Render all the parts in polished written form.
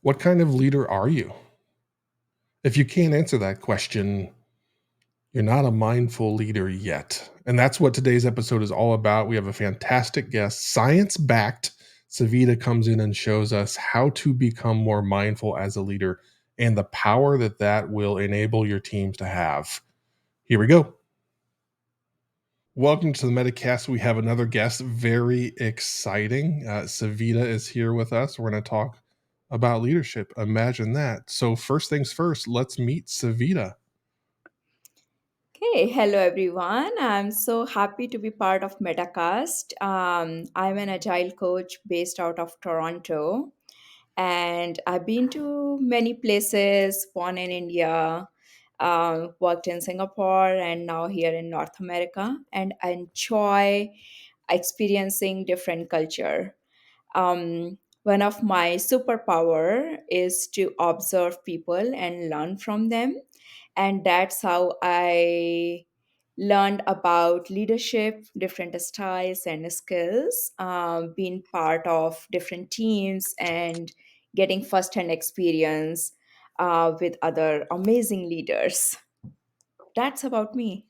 What kind of leader are you? If you can't answer that question, you're not a mindful leader yet. And that's what today's episode is all about. We have a fantastic guest, science backed. Savita comes in and shows us how to become more mindful as a leader and the power that that will enable your teams to have. Here we go. Welcome to the Meta-Cast. We have another guest, very exciting. Savita is here with us. We're going to talk about leadership. Imagine that. So first things first, let's meet Savita. Hey, hello everyone. I'm so happy to be part of Metacast. I'm an agile coach based out of Toronto, and I've been to many places, born in India, worked in Singapore, and now here in North America, and I enjoy experiencing different culture. One of my superpower is to observe people and learn from them, and that's how I learned about leadership, different styles and skills, being part of different teams and getting first-hand experience with other amazing leaders. That's about me.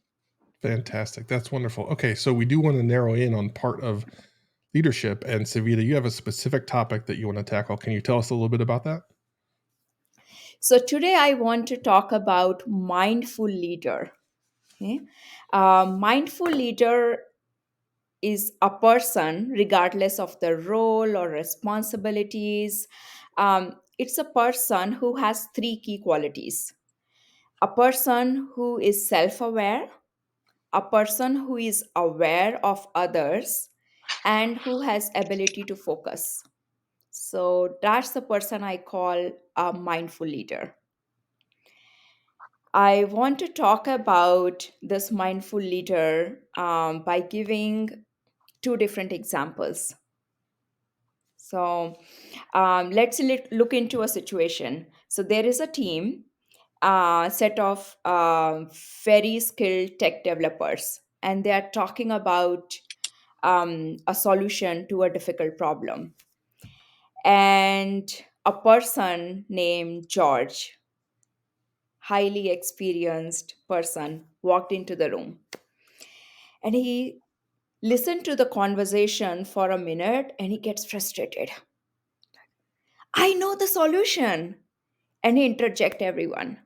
Fantastic. That's wonderful. Okay, so we do want to narrow in on part of leadership. And Savita, you have a specific topic that you want to tackle. Can you tell us a little bit about that? So today I want to talk about mindful leader. Okay? Mindful leader is a person, regardless of the role or responsibilities. It's a person who has three key qualities: a person who is self aware, a person who is aware of others, and who has ability to focus. So that's the person I call a mindful leader. I want to talk about this mindful leader by giving two different examples. So let's look into a situation. So there is a team, set of very skilled tech developers, and they are talking about a solution to a difficult problem. And a person named George, highly experienced person, walked into the room, and he listened to the conversation for a minute and he gets frustrated. I know the solution. And he interject everyone.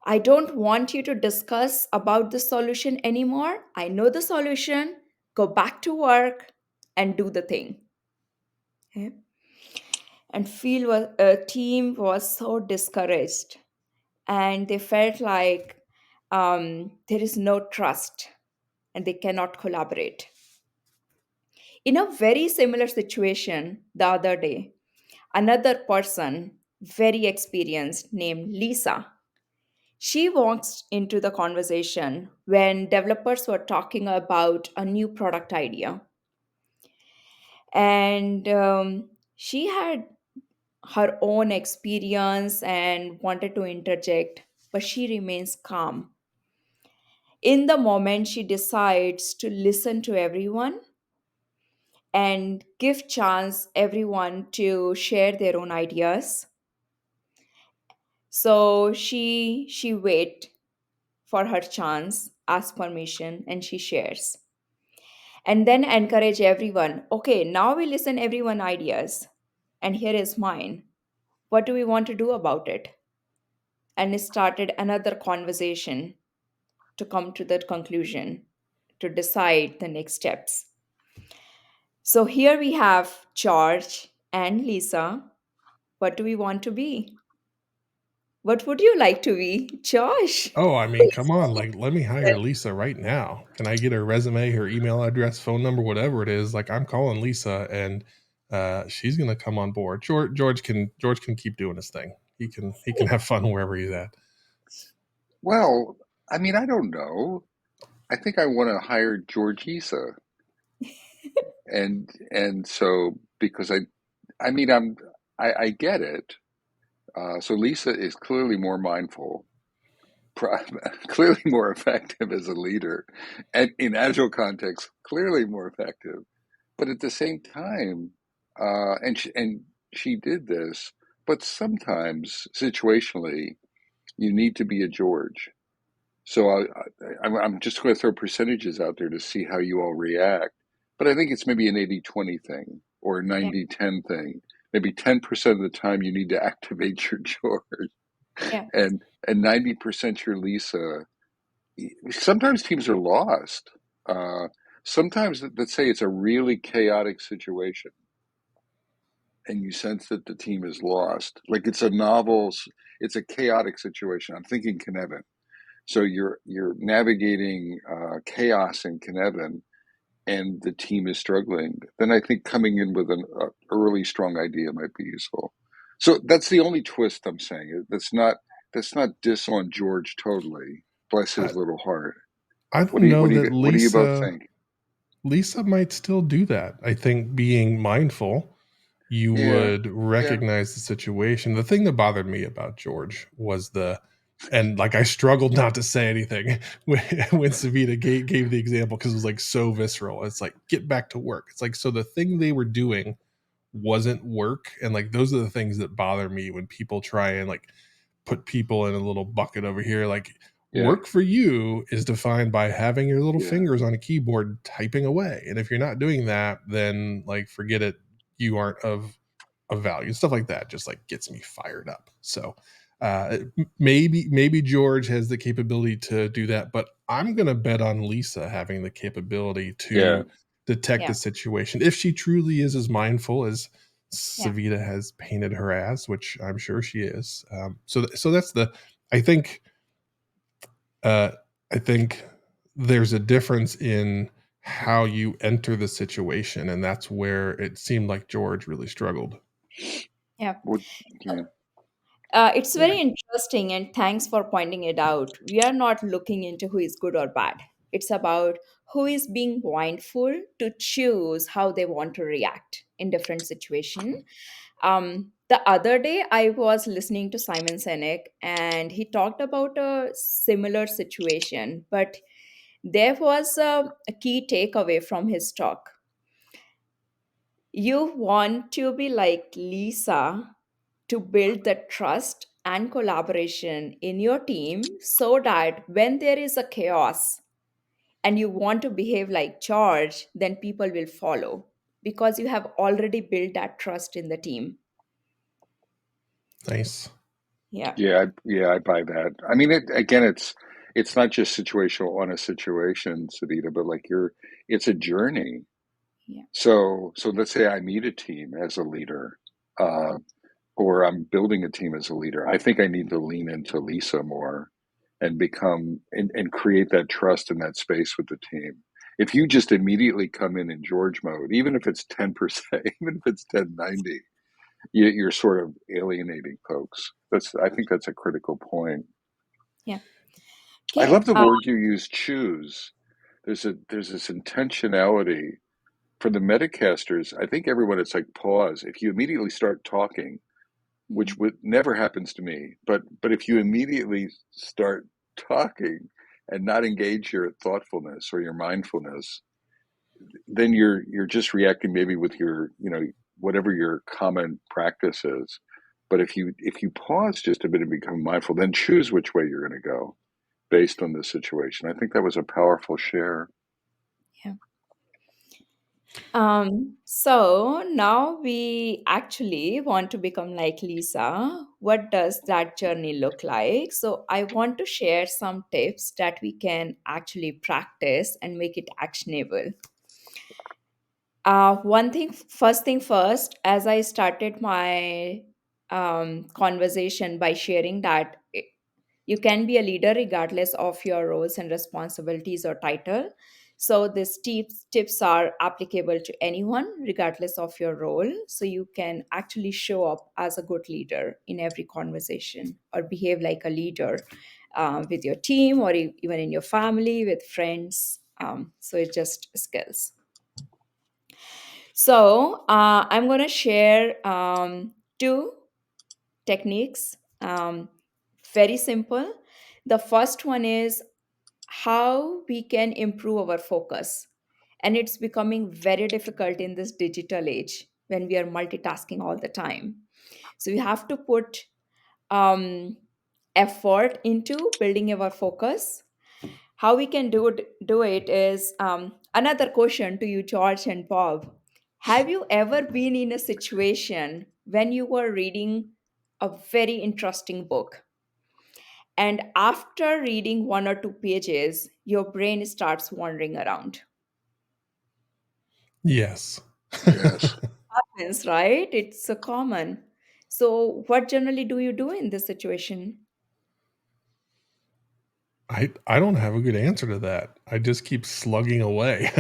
I don't want you to discuss about the solution anymore. I know the solution. Go back to work and do the thing. Okay? And feel a team was so discouraged, and they felt like there is no trust and they cannot collaborate. In a very similar situation, the other day, another person, very experienced, named Lisa, she walks into the conversation when developers were talking about a new product idea. And she had her own experience and wanted to interject, but she remains calm. In the moment, she decides to listen to everyone and give chance everyone to share their own ideas. So she wait for her chance, ask permission, and she shares. And then encourage everyone. Okay, now we listen everyone ideas, and here is mine. What do we want to do about it? And it started another conversation to come to that conclusion, to decide the next steps. So here we have George and Lisa. What do we want to be? What would you like to be, Josh? Oh, I mean, come on. Like, let me hire Lisa right now. Can I get her resume, her email address, phone number, whatever it is? Like, I'm calling Lisa and she's gonna come on board. George can keep doing his thing. He can have fun wherever he's at. Well, I mean, I don't know. I think I want to hire Georgisa, and so because I mean, I get it. So Lisa is clearly more mindful, clearly more effective as a leader, and in agile context, clearly more effective. But at the same time, and she did this. but sometimes situationally you need to be a George. So I'm just going to throw percentages out there to see how you all react. But I think it's maybe an 80-20 thing or a Yeah. 90-10 thing. Maybe 10% of the time you need to activate your George, Yeah. and 90% your Lisa. Sometimes teams are lost. Uh, Sometimes, let's say it's a really chaotic situation and you sense that the team is lost. Like it's a chaotic situation. I'm thinking Kinevin. So you're navigating chaos in Kinevin, and the team is struggling. Then I think coming in with an early strong idea might be useful. So that's the only twist I'm saying. That's not diss on George totally. Bless I, his little heart. I What don't do you what know do that you what do you both Lisa think? Lisa might still do that. I think being mindful, you Yeah, would yeah, recognize the situation. The thing that bothered me about George was and like I struggled not to say anything when Savita gave the example because it was like so visceral. It's like, get back to work. It's like, so the thing they were doing wasn't work. And like, those are the things that bother me when people try and like put people in a little bucket over here. Like, yeah, work for you is defined by having your little yeah, fingers on a keyboard typing away. And if you're not doing that, then like forget it. You aren't of value. Stuff like that just like gets me fired up. So maybe George has the capability to do that, but I'm gonna bet on Lisa having the capability yeah, to detect Yeah. the situation if she truly is as mindful as Yeah. Savita has painted her as, which I'm sure she is. So that's the. I think uh, I think there's a difference in how you enter the situation, and that's where it seemed like George really struggled. Yeah. what, yeah, It's yeah, very interesting, and thanks for pointing it out. We are not looking into who is good or bad. It's about who is being mindful to choose how they want to react in different situation. The other day, I was listening to Simon Sinek, and he talked about a similar situation, but there was a key takeaway from his talk. You want to be like Lisa to build the trust and collaboration in your team so that when there is a chaos and you want to behave like George, then people will follow because you have already built that trust in the team. Nice. Yeah. yeah. I buy that. I mean, again, it's not just situational on a situation, Savita, but like it's a journey. Yeah. So let's say I meet a team as a leader, uh, or I'm building a team as a leader. I think I need to lean into Lisa more and and create that trust in that space with the team. If you just immediately come in George mode, even if it's 10%, even if it's 1090, you're sort of alienating folks. I think that's a critical point. Yeah. I Okay. love the word you use, choose. There's this intentionality for the metacasters. I think everyone, it's like pause. If you immediately start talking, which Mhm. would never happens to me, but if you immediately start talking and not engage your thoughtfulness or your mindfulness, then you're just reacting maybe with your, whatever your common practice is. But if you pause just a bit and become mindful, then choose which way you're going to go based on the situation. I think that was a powerful share. Yeah. So now we actually want to become like Lisa. What does that journey look like? So I want to share some tips that we can actually practice and make it actionable. First thing first, as I started my conversation by sharing that you can be a leader regardless of your roles and responsibilities or title. So these tips are applicable to anyone regardless of your role. So you can actually show up as a good leader in every conversation or behave like a leader with your team or even in your family with friends. So it's just skills. So I'm going to share two techniques. Very simple. The first one is how we can improve our focus. And it's becoming very difficult in this digital age when we are multitasking all the time. So we have to put um, effort into building our focus. How we can do it is another question to you, George and Bob. Have you ever been in a situation when you were reading a very interesting book, and after reading one or two pages, your brain starts wandering around? Yes. Yes. Happens, right? It's so common. So, what generally do you do in this situation? I don't have a good answer to that. I just keep slugging away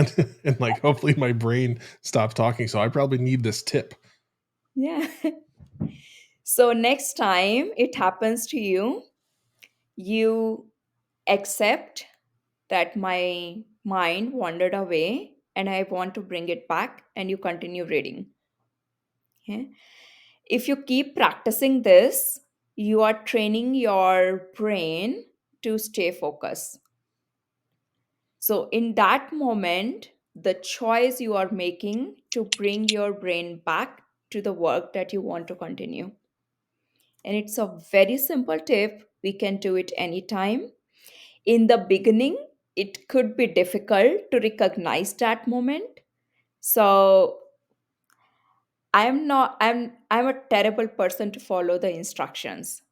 and like hopefully my brain stops talking. So I probably need this tip. Yeah. So, next time it happens to you, you accept that my mind wandered away and I want to bring it back, and you continue reading. Okay? If you keep practicing this, you are training your brain to stay focused. So, in that moment, the choice you are making to bring your brain back to the work that you want to continue. And it's a very simple tip. We can do it anytime. In the beginning, it could be difficult to recognize that moment. So, I'm a terrible person to follow the instructions.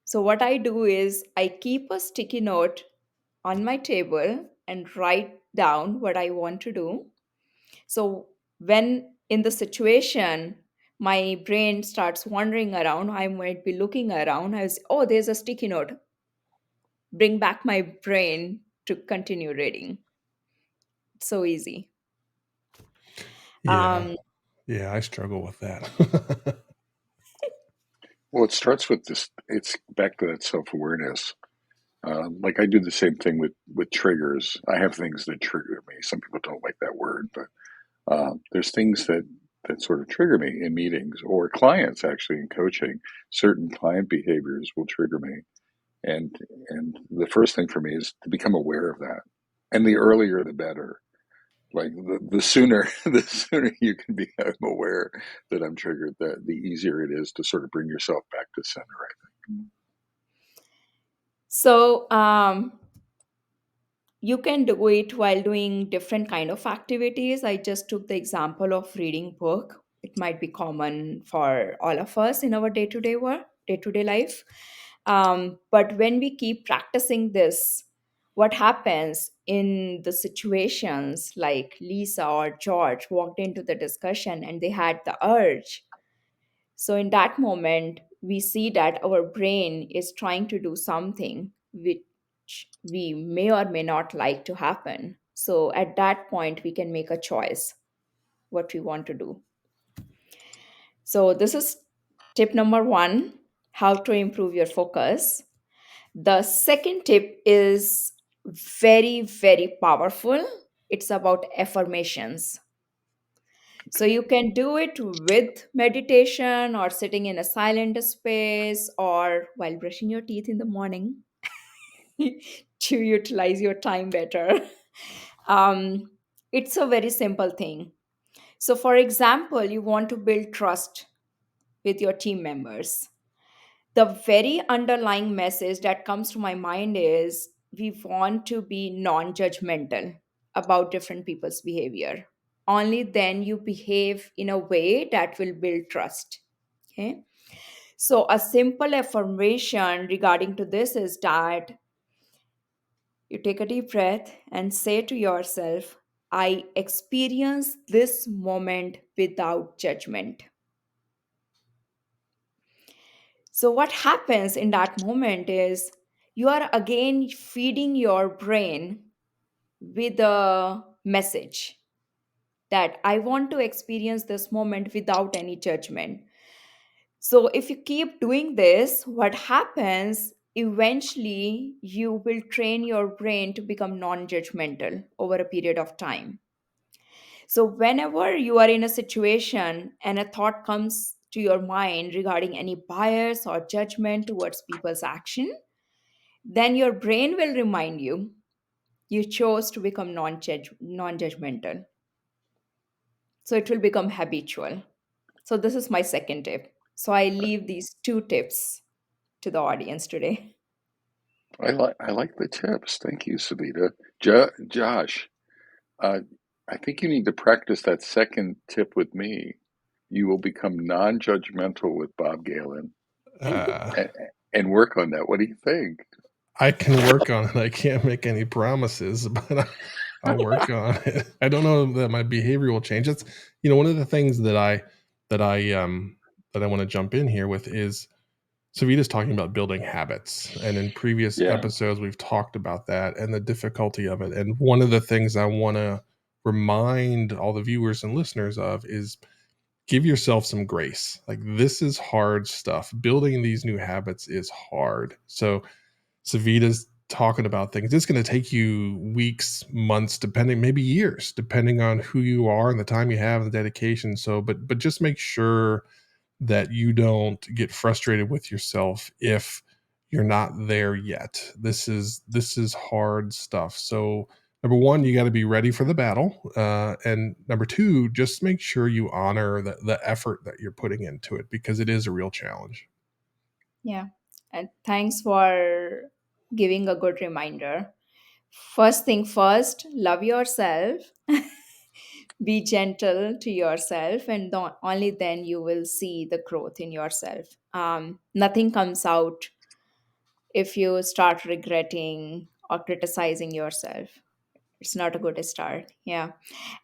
So what I do is I keep a sticky note on my table and write down what I want to do. So when in the situation my brain starts wandering around, I might be looking around. I was, oh, there's a sticky note. Bring back my brain to continue reading. It's so easy. Yeah. Um, Yeah, I struggle with that. Well, it starts with this. It's back to that self-awareness. Like I do the same thing with triggers. I have things that trigger me. Some people don't like that word, but there's things that sort of trigger me in meetings or clients actually in coaching. Certain client behaviors will trigger me, and and the first thing for me is to become aware of that. And the earlier, the better. Like the sooner the sooner you can become aware that I'm triggered, the easier it is to sort of bring yourself back to center. so you can do it while doing different kind of activities. I just took the example of reading book. It might be common for all of us in our day-to-day work, day-to-day life. But when we keep practicing this, what happens in the situations like Lisa or George walked into the discussion and they had the urge, so, in that moment, we see that our brain is trying to do something which we may or may not like to happen. So, at that point, we can make a choice what we want to do. So, this is tip number one, how to improve your focus. The second tip is very, very powerful. It's about affirmations. So you can do it with meditation or sitting in a silent space or while brushing your teeth in the morning to utilize your time better. Um, it's a very simple thing. So, for example, you want to build trust with your team members. The very underlying message that comes to my mind is we want to be non judgmental about different people's behavior. Only then you behave in a way that will build trust. Okay. So a simple affirmation regarding to this is that you take a deep breath and say to yourself, I experience this moment without judgment. So what happens in that moment is you are again feeding your brain with a message that I want to experience this moment without any judgment. So, if you keep doing this, what happens eventually, you will train your brain to become non judgmental over a period of time. So, whenever you are in a situation and a thought comes to your mind regarding any bias or judgment towards people's action, then your brain will remind you you chose to become non judgmental. So, it will become habitual. So, this is my second tip. So I leave these 2 tips to the audience today. I like the tips. Thank you, Savita. Josh, uh, I think you need to practice that second tip with me. You will become non-judgmental with Bob Galen Uh, and, and work on that. What do you think? I can work on it. I can't make any promises, but I'll work on it. I don't know that my behavior will change. That's one of the things that I um that I want to jump in here with is Savita's talking about building habits. And in previous Yeah. episodes, we've talked about that and the difficulty of it. And one of the things I want to remind all the viewers and listeners of is give yourself some grace. Like, this is hard stuff. Building these new habits is hard. So Savita's talking about things. It's going to take you weeks, months, depending, maybe years, depending on who you are and the time you have and the dedication. So, but just make sure that you don't get frustrated with yourself if you're not there yet. This is hard stuff. So number one, you got to be ready for the battle, and number two, just make sure you honor the effort that you're putting into it, because it is a real challenge. Yeah. And thanks for giving a good reminder. First thing first, love yourself. Be gentle to yourself, and only then you will see the growth in yourself. Nothing comes out if you start regretting or criticizing yourself. It's not a good start. Yeah.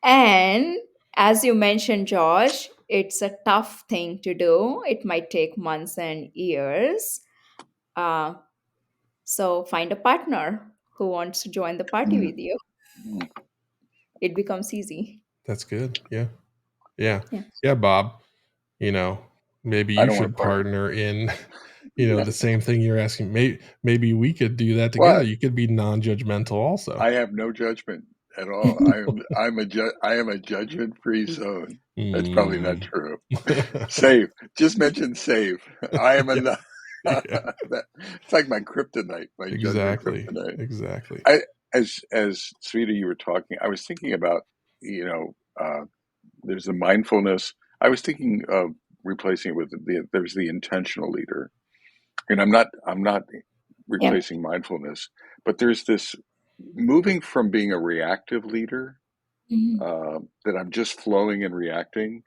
And as you mentioned, Josh, it's a tough thing to do. It might take months and years. Uh, so find a partner who wants to join the party Mm, with you. mm. It becomes easy. That's good. Yeah. Yeah. Yeah. Yeah, Bob. You know, maybe I you don't want should to partner. partner in, the same thing you're asking. Maybe we could do that together. What? You could be non-judgmental also. I have no judgment at all. I am a judgment-free zone. That's probably not Mm. true. Save. Just mention save. I am a. Yeah, yeah, It's like my kryptonite, my judgment exactly, kryptonite. exactly. I as Sweta, you were talking, I was thinking about there's the mindfulness. I was thinking of replacing it with there's the intentional leader, and I'm not Yeah. replacing mindfulness, but there's this moving from being a reactive leader, Mhm. that I'm just flowing and reacting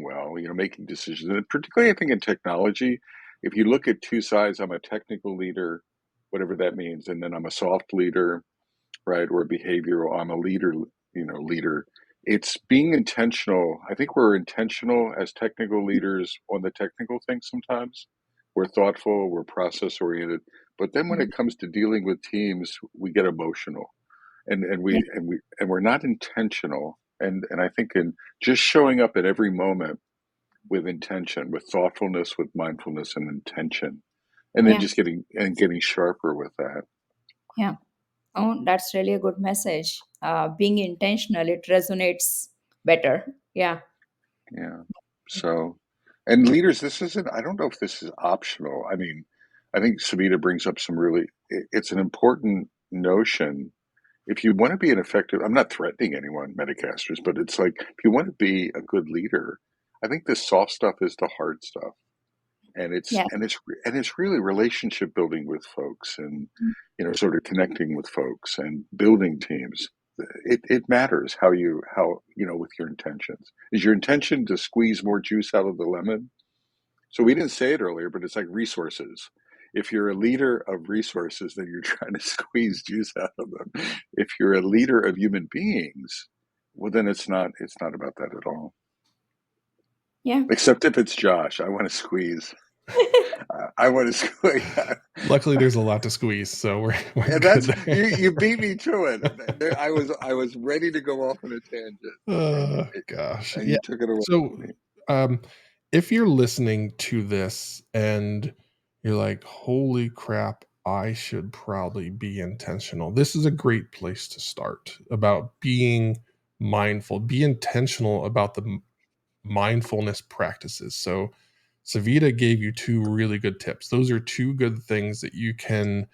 well, making decisions. And particularly, I think in technology, if you look at two sides, I'm a technical leader, whatever that means, and then I'm a soft leader, right, or a behavioral. I'm a leader. It's being intentional. I think we're intentional as technical leaders on the technical things sometimes. We're thoughtful, we're process oriented, but then when Mhm. it comes to dealing with teams, we get emotional, Yeah. and we're not intentional. And I think in just showing up at every moment with intention, with thoughtfulness, with mindfulness and intention, and then Yeah. just getting sharper with that. Yeah. Oh, that's really a good message. Being intentional, it resonates better. Yeah. Yeah. So, and leaders, this isn't, I don't know if this is optional. I mean, I think Savita brings up some really, it's an important notion. If you want to be an effective, I'm not threatening anyone, Metacasters, but it's like, if you want to be a good leader, I think the soft stuff is the hard stuff. And Yeah. it's really relationship building with folks, and sort of connecting with folks and building teams. It matters with your intentions. Is your intention to squeeze more juice out of the lemon? So we didn't say it earlier, but it's like resources. If you're a leader of resources, then you're trying to squeeze juice out of them. If you're a leader of human beings, well, then it's not about that at all. Yeah. Except if it's Josh, I want to squeeze. I want to squeeze. Luckily, there's a lot to squeeze, so we're And good that's there. you beat me to it. I was ready to go off on a tangent, Oh gosh, and yeah. you took it away So, from me. um, if you're listening to this and you're like, "Holy crap, I should probably be intentional," this is a great place to start about being mindful. Be intentional about the mindfulness practices. So, Savita gave you two really good tips. Those are two good things that you can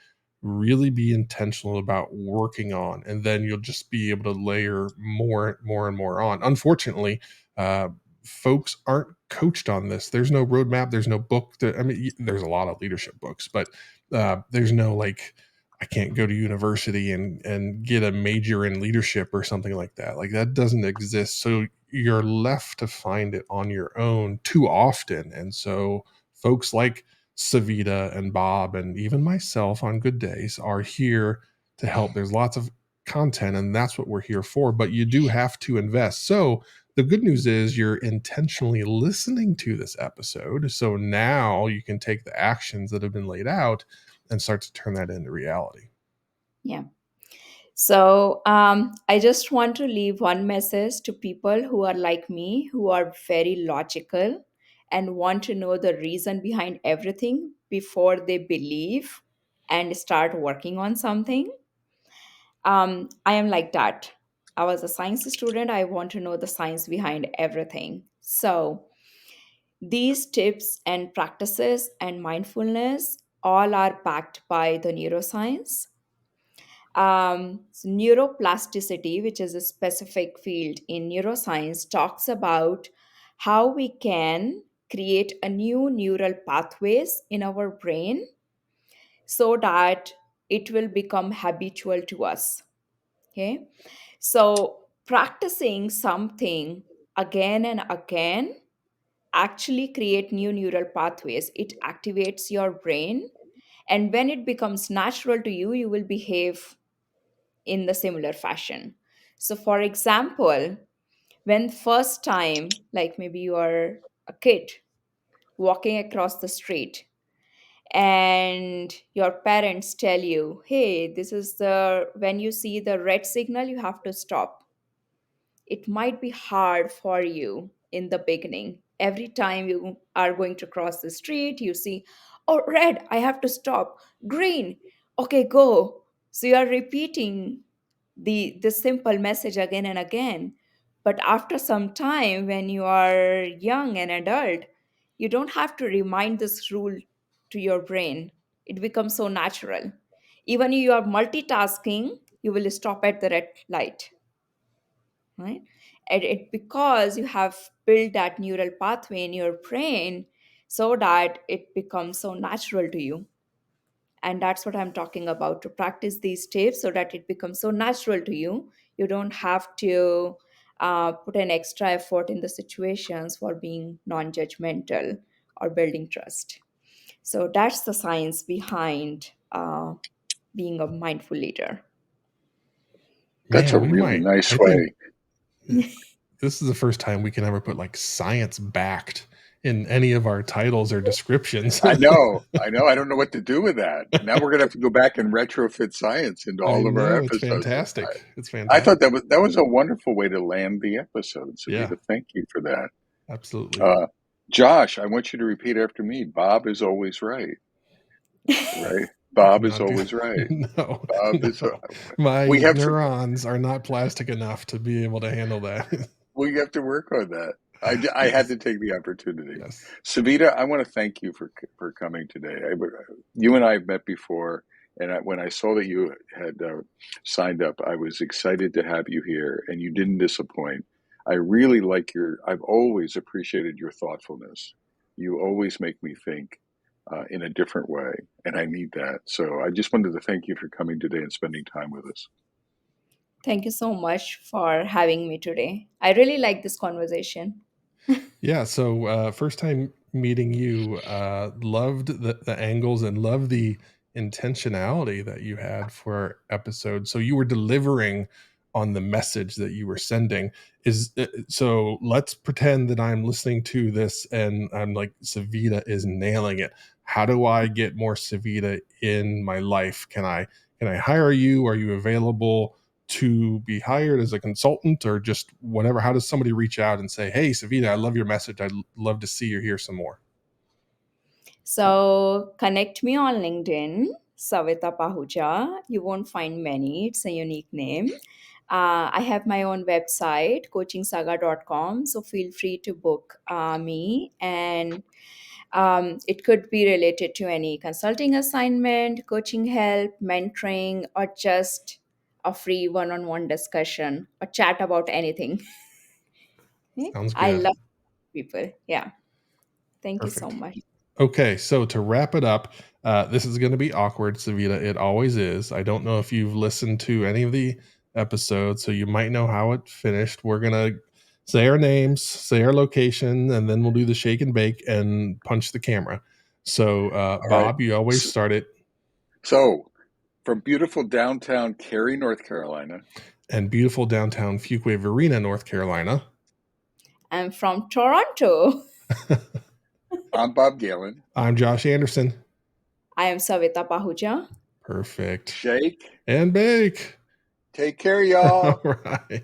really be intentional about working on, and then you'll just be able to layer more and more on. Unfortunately, uh, folks aren't coached on this. There's no roadmap. There's no book. I mean, there's a lot of leadership books, but there's no like, I can't go to university and get a major in leadership or something like that. Like that doesn't exist. So you're left to find it on your own too often. And so folks like Savita and Bob and even myself on good days are here to help. There's lots of content and that's what we're here for, but you do have to invest. So the good news is you're intentionally listening to this episode. So now you can take the actions that have been laid out and start to turn that into reality. Yeah. So I just want to leave one message to people who are like me, who are very logical and want to know the reason behind everything before they believe and start working on something. I am like that. I was a science student. I want to know the science behind everything. So these tips and practices and mindfulness all are backed by the neuroscience. So neuroplasticity, which is a specific field in neuroscience, talks about how we can create a new neural pathways in our brain so that it will become habitual to us. Okay. So practicing something again and again actually create new neural pathways. It activates your brain. And when it becomes natural to you, you will behave in the similar fashion. So, for example, when first time, like maybe you are a kid walking across the street and your parents tell you, hey, this is the, when you see the red signal, you have to stop. It might be hard for you in the beginning. Every time you are going to cross the street, you see, oh, red, I have to stop. Green, okay, go. So you are repeating the simple message again and again. But after some time, when you are young and adult, you don't have to remind this rule to your brain. It becomes so natural. Even if you are multitasking, you will stop at the red light, right? And it because you have built that neural pathway in your brain so that it becomes so natural to you. And that's what I'm talking about, to practice these tips so that it becomes so natural to you. You don't have to put an extra effort in the situations for being non-judgmental or building trust. So that's the science behind being a mindful leader. That's a Man, we really might, nice I think way. this is the first time we can ever put like science backed in any of our titles or descriptions. I know. I know. I don't know what to do with that. Now we're going to have to go back and retrofit science into I all of our know, it's episodes. fantastic. It's I thought fantastic. that was a wonderful way to land the episode, Yeah, Savita. Thank you for that. absolutely. Uh, Josh, I want you to repeat after me. Bob is always right. Right? I Bob is cannot do always right. no, Bob is. no. We My have to. neurons are not plastic enough to be able to handle that. We have to work on that. I had Yes. to take the opportunity. Yes. Savita, I want to thank you for coming today. You and I have met before, and when I saw that you had signed up, I was excited to have you here, and you didn't disappoint. I really like I've always appreciated your thoughtfulness. You always make me think in a different way, and I need that. So I just wanted to thank you for coming today and spending time with us. Thank you so much for having me today. I really like this conversation. Yeah, so first time meeting you, loved the angles and loved the intentionality that you had for our episode. So you were delivering on the message that you were sending. Is so let's pretend that I'm listening to this and I'm like, Savita is nailing it. How do I get more Savita in my life? Can I hire you? Are you available to be hired as a consultant or just whatever? How does somebody reach out and say, hey, Savita, I love your message. I'd love to see or hear some more? So connect me on LinkedIn, Savita Pahuja. You won't find many, it's a unique name. I have my own website, coachingsaga.com. So feel free to book me. And it could be related to any consulting assignment, coaching help, mentoring, or just a free one on one discussion or chat about anything. Okay? Sounds I good. love people. Yeah. Thank you so Perfect. much. Okay, so to wrap it up, this is going to be awkward, Savita. It always is. I don't know if you've listened to any of the episodes, so you might know how it finished. We're going to say our names, say our location, and then we'll do the shake and bake and punch the camera. So, All right. Bob, you always start it. So, from beautiful downtown Cary, North Carolina, And beautiful downtown Fuquay Varina, North Carolina. I'm from Toronto. I'm Bob Galen. I'm Josh Anderson. I am Savita Pahuja. Perfect. Shake And bake. Take care, y'all. All right.